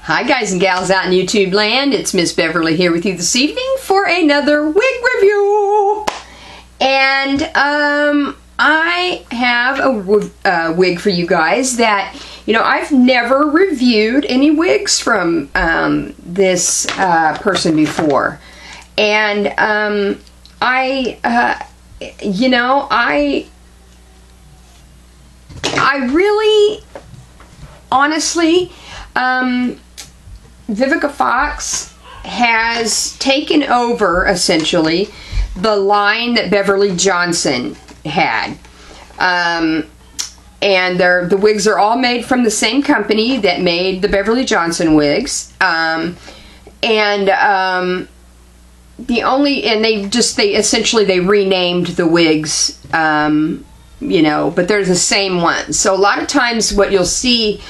Hi guys and gals out in YouTube land, it's Miss Beverly here with you this evening for another wig review. And I have a wig for you guys that, you know, I've never reviewed any wigs from this person before. And you know, I really, honestly, Vivica Fox has taken over, essentially, the line that Beverly Johnson had. And the wigs are all made from the same company that made the Beverly Johnson wigs. They essentially renamed the wigs, you know, but they're the same ones. So a lot of times what you'll see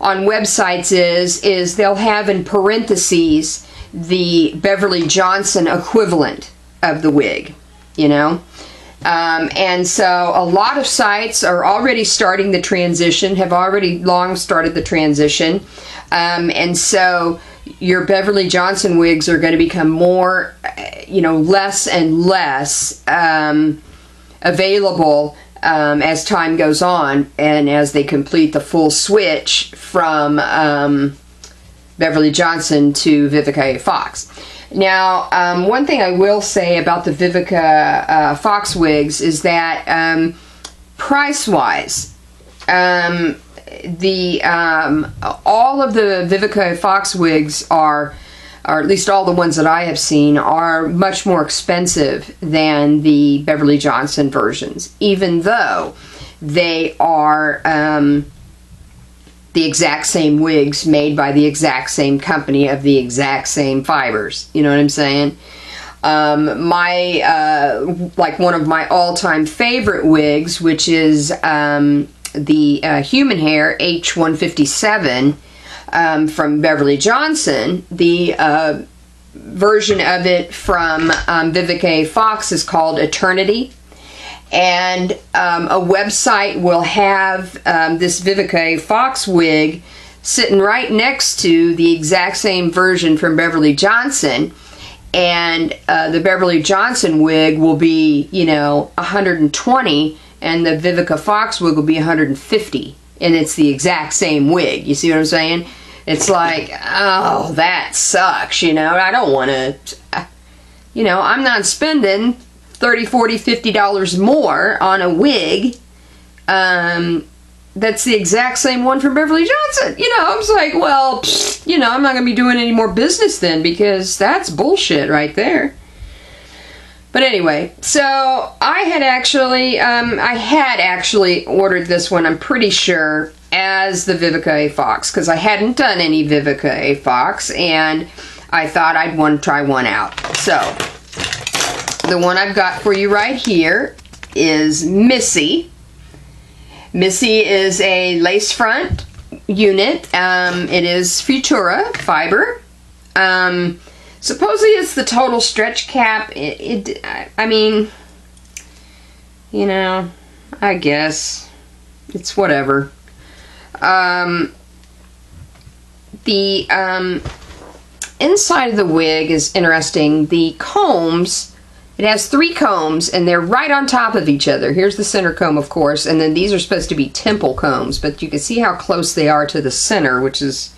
on websites is they'll have in parentheses the Beverly Johnson equivalent of the wig, you know. And so a lot of sites are already starting the transition, have already long started the transition. And so your Beverly Johnson wigs are going to become more, you know, less and less available as time goes on and as they complete the full switch from Beverly Johnson to Vivica Fox. Now, one thing I will say about the Vivica Fox wigs is that price-wise, all of the Vivica Fox wigs are, or at least all the ones that I have seen, are much more expensive than the Beverly Johnson versions, even though they are the exact same wigs made by the exact same company of the exact same fibers. You know what I'm saying? Like one of my all-time favorite wigs, which is the human hair H157 from Beverly Johnson. The version of it from Vivica Fox is called Eternity. And a website will have this Vivica Fox wig sitting right next to the exact same version from Beverly Johnson. And the Beverly Johnson wig will be, you know, 120, and the Vivica Fox wig will be 150. And it's the exact same wig. You see what I'm saying? It's like, oh, that sucks, you know. I don't want to, you know, I'm not spending $30, $40, $50 more on a wig that's the exact same one from Beverly Johnson. You know, I was like, well, you know, I'm not going to be doing any more business then, because that's bullshit right there. But anyway, so I had actually ordered this one, I'm pretty sure, as the Vivica Fox, because I hadn't done any Vivica Fox, and I thought I'd want to try one out. So the one I've got for you right here is Missy. Missy is a lace front unit. It is Futura fiber. Supposedly it's the total stretch cap. I mean, you know, I guess it's whatever. The inside of the wig is interesting. The combs, it has 3 combs, and they're right on top of each other. Here's the center comb, of course, and then these are supposed to be temple combs, but you can see how close they are to the center, which is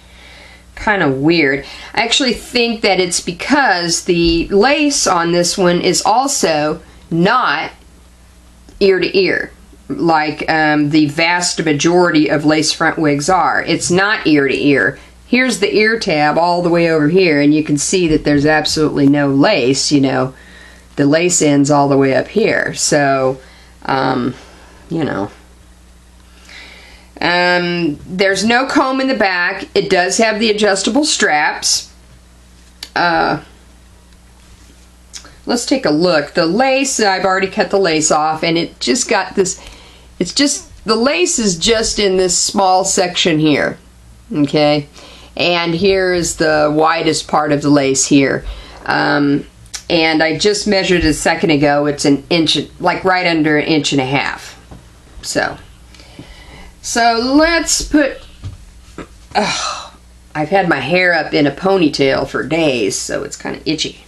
kind of weird. I actually think that it's because the lace on this one is also not ear to ear, like the vast majority of lace front wigs are. It's not ear to ear. Here's the ear tab all the way over here, and you can see that there's absolutely no lace, you know. The lace ends all the way up here. So, you know. There's no comb in the back. It does have the adjustable straps. Let's take a look. The lace, I've already cut the lace off, and it just got this, it's just, the lace is just in this small section here. Okay? And here is the widest part of the lace here. And I just measured a second ago. It's an inch, like right under 1.5 inches. So let's put I've had my hair up in a ponytail for days, so it's kind of itchy.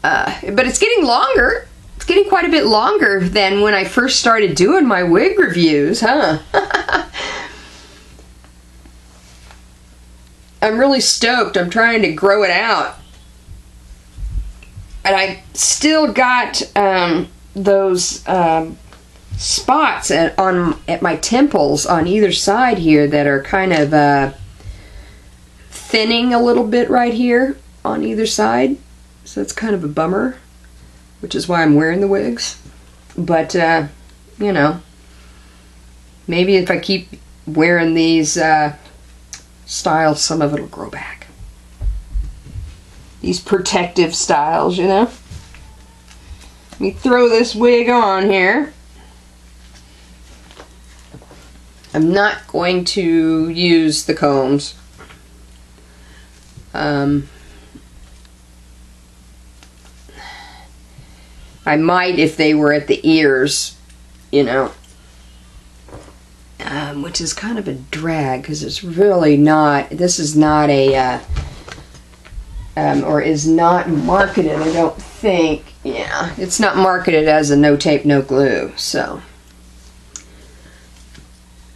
But it's getting longer. It's getting quite a bit longer than when I first started doing my wig reviews, huh? I'm really stoked. I'm trying to grow it out. And I still got those spots at my temples on either side here that are kind of thinning a little bit right here on either side. So it's kind of a bummer, which is why I'm wearing the wigs. But, you know, maybe if I keep wearing these styles, some of it will grow back. These protective styles, you know. Let me throw this wig on here. I'm not going to use the combs. I might if they were at the ears, you know, which is kind of a drag because it's really not, this is not a, or is not marketed, I don't think. Yeah, it's not marketed as a no tape, no glue, so.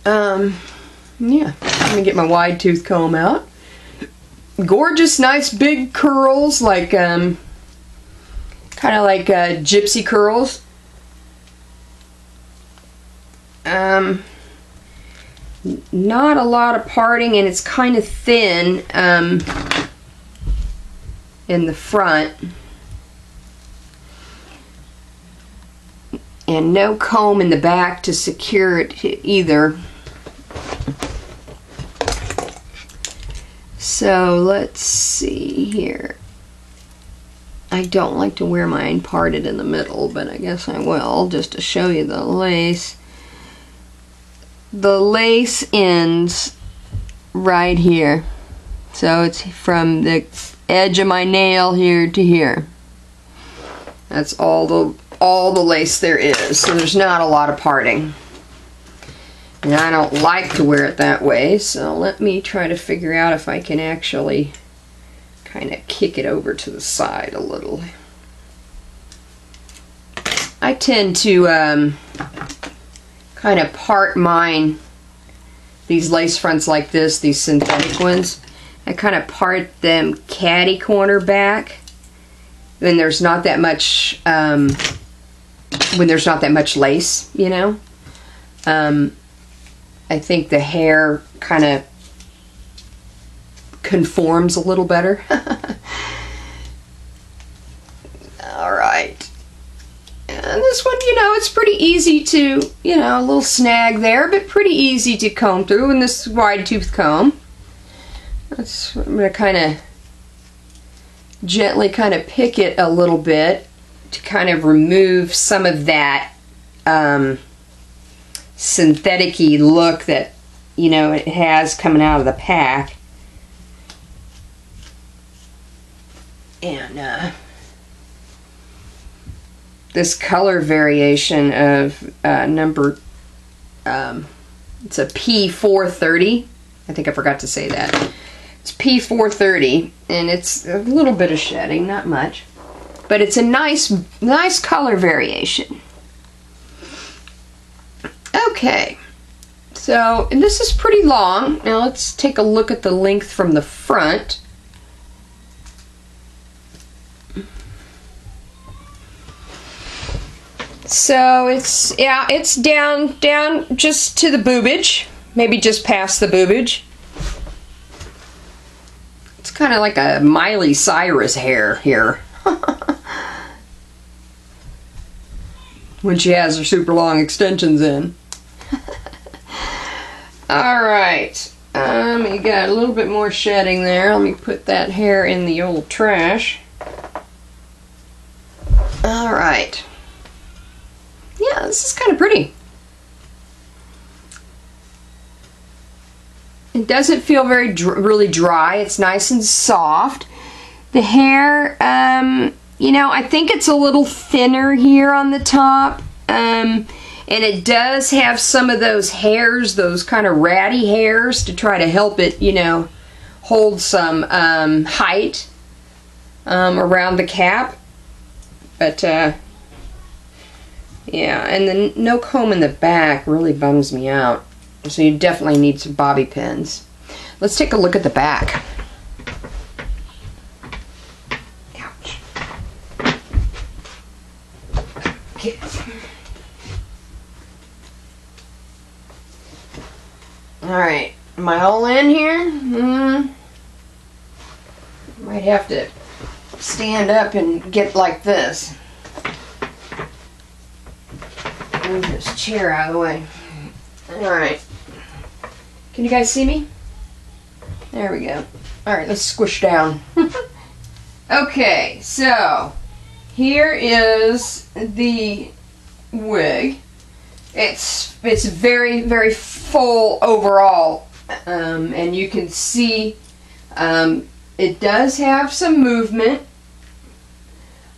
Yeah, let me get my wide tooth comb out. Gorgeous, nice big curls, like, kind of like gypsy curls. Not a lot of parting, and it's kind of thin in the front. And no comb in the back to secure it either. So let's see here. I don't like to wear mine parted in the middle, but I guess I will, just to show you the lace. The lace ends right here. So it's from the edge of my nail here to here. That's all the lace there is. So there's not a lot of parting. And I don't like to wear it that way, so let me try to figure out if I can actually kind of kick it over to the side a little. I tend to kind of part mine, these lace fronts like this, these synthetic ones. I kind of part them catty corner back when there's not that much lace, you know. I think the hair kind of conforms a little better. Alright. And this one, you know, it's pretty easy to, you know, a little snag there, but pretty easy to comb through in this wide tooth comb. I'm going to kind of gently kind of pick it a little bit to kind of remove some of that synthetic-y look that, you know, it has coming out of the pack. And this color variation of number, it's a P430. I think I forgot to say that. It's P430, and it's a little bit of shedding, not much. But it's a nice color variation. Okay, so, and this is pretty long. Now let's take a look at the length from the front. So it's, yeah, it's down just to the boobage, maybe just past the boobage. It's kind of like a Miley Cyrus hair here. When she has her super long extensions in. Alright, you got a little bit more shedding there. Let me put that hair in the old trash. Alright. Yeah, this is kind of pretty. It doesn't feel very really dry. It's nice and soft. The hair, you know, I think it's a little thinner here on the top. And it does have some of those hairs, those kind of ratty hairs, to try to help it, you know, hold some height around the cap. But yeah, and the no comb in the back really bums me out. So you definitely need some bobby pins. Let's take a look at the back. Ouch. Okay. Alright, am I all in here? Might have to stand up and get like this. Move this chair out of the way. Alright. Can you guys see me? There we go. Alright, let's squish down. Okay, so here is the wig. It's very, very full overall, and you can see it does have some movement.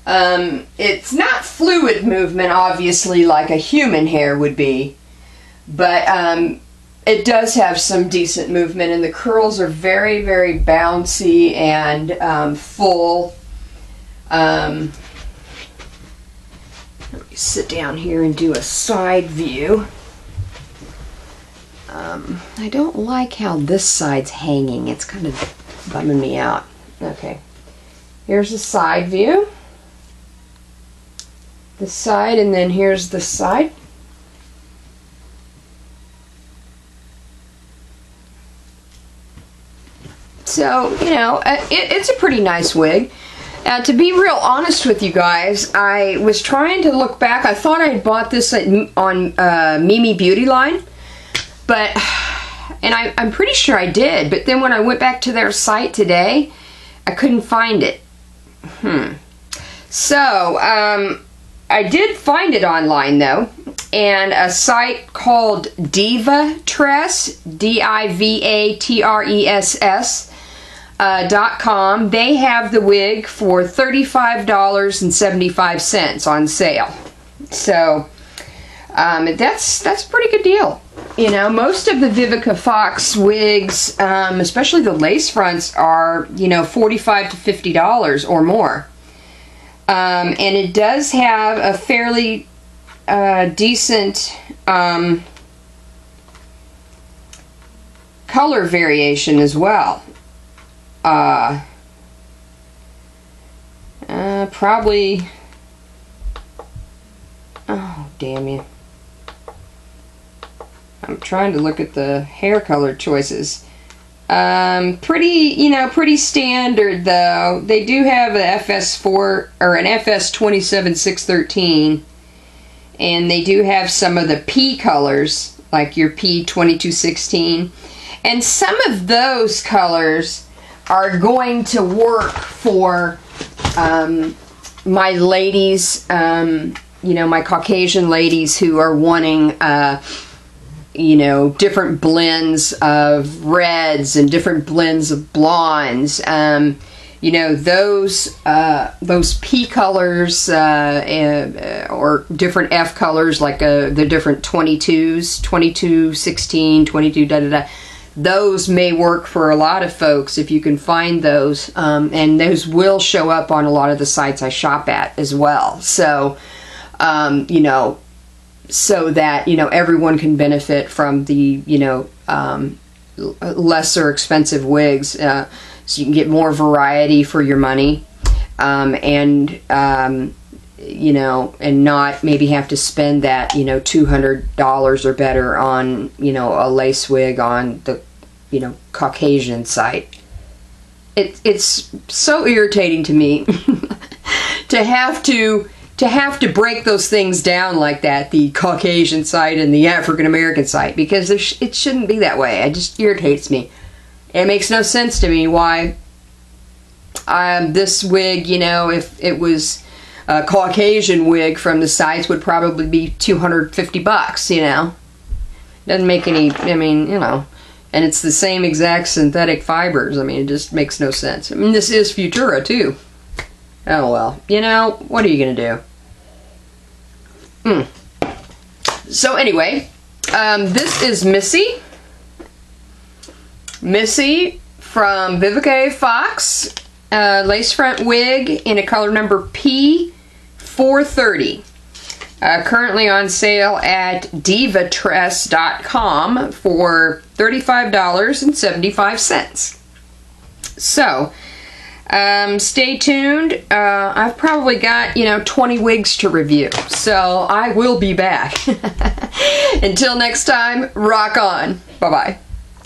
It's not fluid movement, obviously, like a human hair would be, but it does have some decent movement, and the curls are very, very bouncy and full. Let me sit down here and do a side view. I don't like how this side's hanging. It's kind of bumming me out. Okay, here's the side view. The side, and then here's the side. So, you know, it's a pretty nice wig. To be real honest with you guys, I was trying to look back. I thought I had bought this on Mimi Beauty Line, but, and I'm pretty sure I did, but then when I went back to their site today, I couldn't find it. So, I did find it online though, and a site called Divatress, DIVATRESS, .com. They have the wig for $35.75 on sale. So that's a pretty good deal. You know, most of the Vivica Fox wigs, especially the lace fronts, are, you know, $45 to $50 or more. And it does have a fairly decent color variation as well. Probably, oh, damn you. I'm trying to look at the hair color choices. Pretty, you know, pretty standard though. They do have a FS4 or an FS27613, and they do have some of the P colors, like your P2216, and some of those colors are going to work for my ladies, you know, my Caucasian ladies who are wanting you know, different blends of reds and different blends of blondes. You know, those P colors or different F colors, like the different 22s, 2216, 22 da-da-da. Those may work for a lot of folks if you can find those, and those will show up on a lot of the sites I shop at as well. So, you know, so that, you know, everyone can benefit from the, you know, lesser expensive wigs, so you can get more variety for your money, and you know, and not maybe have to spend that, you know, $200 or better on, you know, a lace wig on the, you know, Caucasian site. It's so irritating to me to have to break those things down like that, the Caucasian site and the African American site, because it shouldn't be that way. It just irritates me. It makes no sense to me why this wig, you know, if it was a Caucasian wig from the sites, would probably be $250, you know. Doesn't make any, I mean, you know, and it's the same exact synthetic fibers. I mean, it just makes no sense. I mean, this is Futura too. Oh well, you know, what are you gonna do? So anyway, this is Missy. Missy from Vivica Fox, lace front wig in a color number P430. Currently on sale at divatress.com for $35.75. So, stay tuned. I've probably got, 20 wigs to review, so I will be back. Until next time, rock on. Bye-bye.